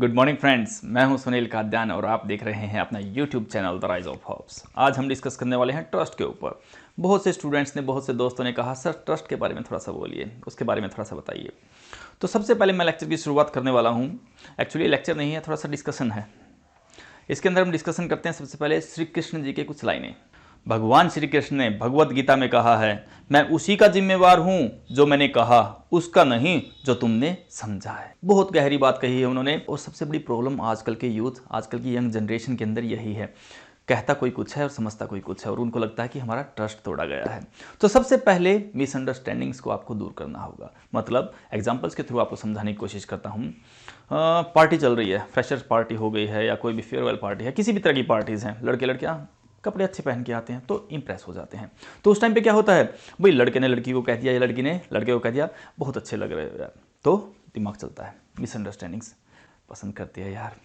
Good morning friends, मैं हूं सुनील काद्यान और आप देख रहे हैं अपना YouTube channel the rise of hopes. आज हम डिस्कस करने वाले हैं ट्रस्ट के ऊपर। बहुत से स्टूडेंट्स ने, बहुत से दोस्तों ने कहा सर ट्रस्ट के बारे में थोड़ा सा बोलिए, उसके बारे में थोड़ा सा बताइए। तो सबसे पहले मैं लेक्चर की शुरुआत करने वाला हूँ। एक्चुअली लेक्चर नहीं है, थोड़ा सा डिस्कशन है। इसके अंदर हम डिस्कशन करते हैं सबसे पहले श्री कृष्ण जी के कुछ लाइनें। भगवान श्री कृष्ण ने भगवत गीता में कहा है, मैं उसी का जिम्मेवार हूं जो मैंने कहा, उसका नहीं जो तुमने समझा है। बहुत गहरी बात कही है उन्होंने। और सबसे बड़ी प्रॉब्लम आजकल के यूथ, आजकल की यंग जनरेशन के अंदर यही है, कहता कोई कुछ है और समझता कोई कुछ है, और उनको लगता है कि हमारा ट्रस्ट तोड़ा गया है। तो सबसे पहले मिसअंडरस्टैंडिंग्स को आपको दूर करना होगा। मतलब एग्जाम्पल्स के थ्रू आपको समझाने की कोशिश करता हूँ। पार्टी चल रही है, फ्रेशर्स पार्टी हो गई है या कोई भी फेयरवेल पार्टी है, किसी भी तरह की पार्टीज़ हैं, लड़के लड़कियाँ कपड़े अच्छे पहन के आते हैं तो इंप्रेस हो जाते हैं। तो उस टाइम पे क्या होता है, भाई लड़के ने लड़की को कह दिया या लड़की ने लड़के को कह दिया बहुत अच्छे लग रहे हो यार, तो दिमाग चलता है, मिसअंडरस्टैंडिंग्स, पसंद करती है यार,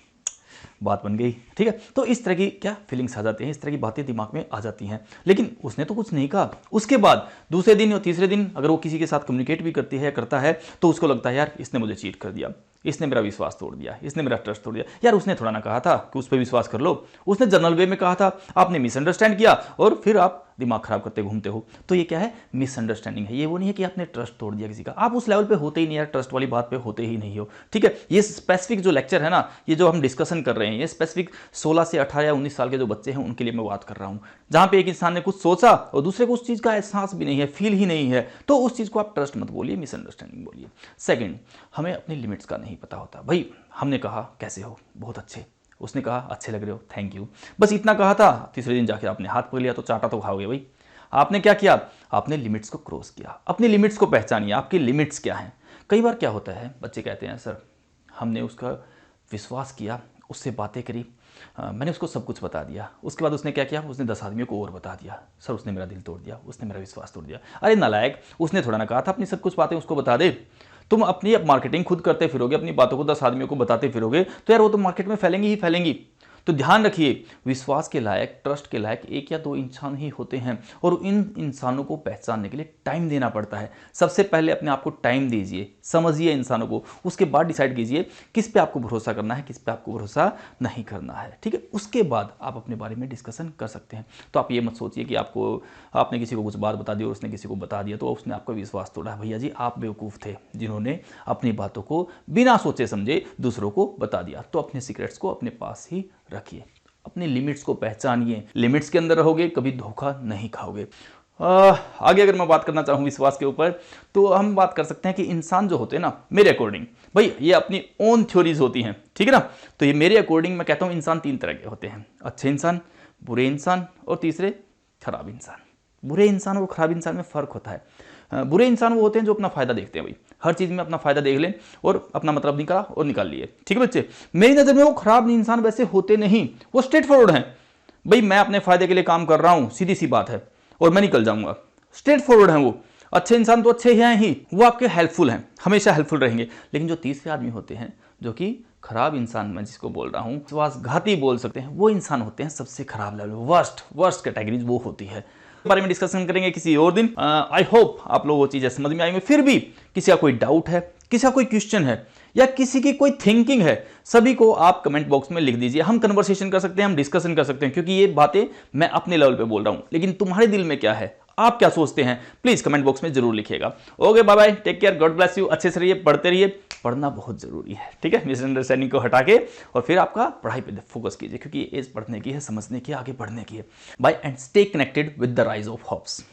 बात बन गई, ठीक है। तो इस तरह की क्या फीलिंग्स आ जाती हैं, इस तरह की बातें दिमाग में आ जाती हैं। लेकिन उसने तो कुछ नहीं कहा। उसके बाद दूसरे दिन या तीसरे दिन अगर वो किसी के साथ कम्युनिकेट भी करती है, करता है, तो उसको लगता है यार इसने मुझे चीट कर दिया, इसने मेरा विश्वास तोड़ दिया, इसने मेरा ट्रस्ट तोड़ दिया। यार उसने थोड़ा ना कहा था कि उस पर विश्वास कर लो, उसने जनरल वे में कहा था, आपने मिसअंडरस्टैंड किया और फिर आप दिमाग खराब करते घूमते हो। तो ये क्या है, मिसअंडरस्टैंडिंग है। ये वो नहीं है कि आपने ट्रस्ट तोड़ दिया किसी का, आप उस लेवल पे होते ही नहीं यार, ट्रस्ट वाली बात पे होते ही नहीं हो, ठीक है। ये स्पेसिफिक जो लेक्चर है ना, ये जो हम डिस्कशन कर रहे हैं, ये स्पेसिफिक 16 से 18 या 19 साल के जो बच्चे हैं उनके लिए मैं बात कर रहा हूँ। जहाँ पे एक इंसान ने कुछ सोचा और दूसरे को उस चीज़ का एहसास भी नहीं है, फील ही नहीं है, तो उस चीज़ को आप ट्रस्ट मत बोलिए, मिसअंडरस्टैंडिंग बोलिए। सेकेंड, हमें अपनी लिमिट्स का नहीं पता होता। भाई हमने कहा कैसे हो, बहुत अच्छे, उसने कहा अच्छे लग रहे हो, थैंक यू, बस इतना कहा था। तीसरे दिन जाके आपने हाथ पकड़ लिया तो चाटा तो खाओगे भाई। आपने क्या किया, आपने लिमिट्स को क्रॉस किया। अपनी लिमिट्स को पहचानिए, आपकी लिमिट्स क्या हैं। कई बार क्या होता है, बच्चे कहते हैं सर हमने उसका विश्वास किया, उससे बातें करी, मैंने उसको सब कुछ बता दिया, उसके बाद उसने क्या किया, उसने 10 आदमियों को और बता दिया, सर उसने मेरा दिल तोड़ दिया, उसने मेरा विश्वास तोड़ दिया। अरे नालायक, उसने थोड़ा ना कहा था अपनी सब कुछ बातें उसको बता दे। तुम अपनी मार्केटिंग खुद करते फिरोगे, अपनी बातों को 10 आदमियों को बताते फिरोगे, तो यार वो तो मार्केट में फैलेंगी ही फैलेंगी। तो ध्यान रखिए, विश्वास के लायक, ट्रस्ट के लायक 1 या 2 इंसान ही होते हैं, और इन इंसानों को पहचानने के लिए टाइम देना पड़ता है। सबसे पहले अपने आप को टाइम दीजिए, समझिए इंसानों को, उसके बाद डिसाइड कीजिए किस पे आपको भरोसा करना है, किस पे आपको भरोसा नहीं करना है, ठीक है। उसके बाद आप अपने बारे में डिस्कशन कर सकते हैं। तो आप ये मत सोचिए कि आपने किसी को कुछ बात बता दी और उसने किसी को बता दिया तो उसने आपका विश्वास तोड़ा। भैया जी आप बेवकूफ़ थे जिन्होंने अपनी बातों को बिना सोचे समझे दूसरों को बता दिया। तो अपने सीक्रेट्स को अपने पास ही रखिए, अपनी लिमिट्स को पहचानिए, लिमिट्स के अंदर रहोगे कभी धोखा नहीं खाओगे। आगे अगर मैं बात करना चाहूँ विश्वास के ऊपर, तो हम बात कर सकते हैं कि इंसान जो होते हैं ना, मेरे अकॉर्डिंग, भाई ये अपनी ओन थ्योरीज होती हैं, ठीक है ना। तो ये मेरे अकॉर्डिंग मैं कहता हूँ इंसान 3 तरह के होते हैं, अच्छे इंसान, बुरे इंसान और तीसरे खराब इंसान। बुरे इंसान और खराब इंसान में फ़र्क होता है। बुरे इंसान वो होते हैं जो अपना फ़ायदा देखते हैं, भाई हर चीज़ में अपना फ़ायदा देख लें और अपना मतलब निकाला और निकाल लिए, ठीक है बच्चे। मेरी नज़र में वो खराब इंसान वैसे होते नहीं, वो स्ट्रेट फॉरवर्ड हैं। भाई मैं अपने फ़ायदे के लिए काम कर रहा हूँ, सीधी सी बात है, और मैं निकल जाऊँगा, स्ट्रेट फॉरवर्ड हैं वो। अच्छे इंसान तो अच्छे हैं ही, वो आपके हेल्पफुल हैं, हमेशा हेल्पफुल रहेंगे। लेकिन जो तीसरे आदमी होते हैं, जो कि खराब इंसान मैं जिसको बोल रहा हूँ, विश्वासघाती बोल सकते हैं, वो इंसान होते हैं सबसे खराब लेवल, वर्स्ट कैटेगरीज वो होती है। बारे में डिस्कशन करेंगे किसी और दिन। आई होप आप लोगों को चीज़ें समझ में आएंगी। फिर भी किसी का कोई डाउट है, किसी का कोई क्वेश्चन है या किसी की कोई थिंकिंग है, सभी को आप कमेंट बॉक्स में लिख दीजिए। हम कन्वर्सेशन कर सकते हैं, हम डिस्कशन कर सकते हैं, क्योंकि ये बातें मैं अपने लेवल पे बोल रहा हूँ, लेकिन तुम्हारे दिल में क्या है, आप क्या सोचते हैं, प्लीज कमेंट बॉक्स में जरूर लिखिएगा। Okay bye bye, take care, God bless you. अच्छे से रहिए, पढ़ते रहिए, पढ़ना बहुत जरूरी है, ठीक है। मिसअंडरस्टैंडिंग को हटा के और फिर आपका पढ़ाई पे फोकस कीजिए, क्योंकि ये एज पढ़ने की है, समझने की है, आगे बढ़ने की है। Bye and stay connected with the rise of hopes.